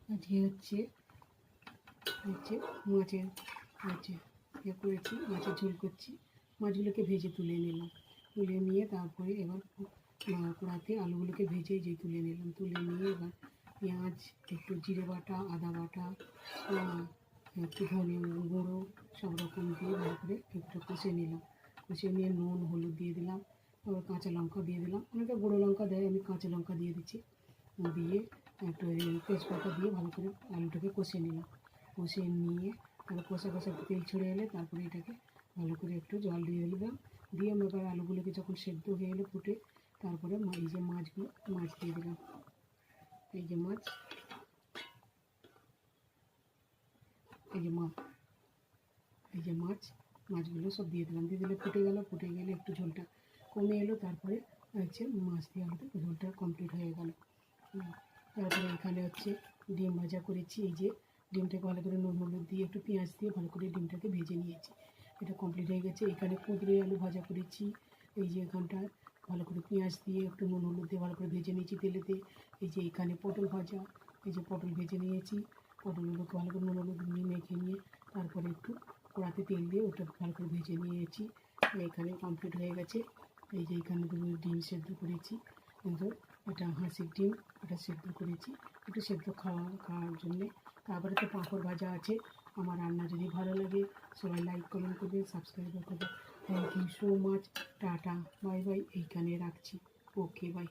আজকে হচ্ছে মাছের করেছি, মাছের ঝোল করছি। মাছগুলোকে ভেজে তুলে নিলাম, তুলে নিয়ে তারপরে এবার কড়াতে আলুগুলোকে ভেজে তুলে নিলাম। তুলে নিয়ে এবার পেঁয়াজ, একটু জিরে বাটা, আদা বাটা, একটু ধনে গুঁড়ো সব রকম দিয়ে ভালো করে একটু কষে নিলাম। কষে নিয়ে নুন হলুদ দিয়ে দিলাম, তারপর কাঁচা লঙ্কা দিয়ে দিলাম। অনেকে গুঁড়ো লঙ্কা দেয়, আমি কাঁচা লঙ্কা দিয়ে দিচ্ছি। দিয়ে একটু তেজপাতা দিয়ে ভালো করে আলুটাকে কষে নিলাম। কষে নিয়ে তারপর কষা তেল ছেড়ে এলে তারপরে এটাকে ভালো করে একটু জল দিয়ে দিলাম। দিয়ে আমি এবার আলুগুলোকে যখন সেদ্ধ হয়ে এলো ফুটে, তারপরে এই যে মাছ দিয়ে দিলাম। এই যে মাছগুলো সব দিয়ে দিলাম। দিয়ে দিলে ফুটে গেলে একটু ঝোলটা কমে এলো, তারপরে হচ্ছে মাছ দিয়ে আলুতে ঝোলটা কমপ্লিট হয়ে গেল। তারপরে এখানে হচ্ছে ডিম ভাজা করেছি। এই যে ডিমটাকে ভালো করে নুন হলুদ দিয়ে একটু পেঁয়াজ দিয়ে ভালো করে ডিমটাকে ভেজে নিয়েছি। এটা কমপ্লিট হয়ে গেছে। এখানে কুঁদরি আলু ভাজা করেছি। এই যে এখানটায় ভালো করে পেঁয়াজ দিয়ে একটু নুন হলুদ দিয়ে ভালো করে ভেজে নিয়েছি তেলেতে। এই যে এখানে পটল ভাজা, এই যে পটল ভেজে নিয়েছি। পটলগুলোকে ভালো করে নুন হলুদ নিয়ে মেখে নিয়ে তারপরে একটু কড়াতে তেল দিয়ে ওটা ভালো করে ভেজে নিয়েছি। এখানে কমপ্লিট হয়ে গেছে। এই যে এখানে ডিম সেদ্ধ করেছি, কিন্তু এটা হাঁসের ডিম, ওটা সেদ্ধ করেছি একটু সেদ্ধ খাওয়ার জন্যে। তারপরে তো পাঁপড় ভাজা আছে। আমার রান্না যদি ভালো লাগে সবাই লাইক কমেন্ট করবে, সাবস্ক্রাইব করবে। Thank you so much. Tata, bye bye. এইখানে রাখছি। Okay, by.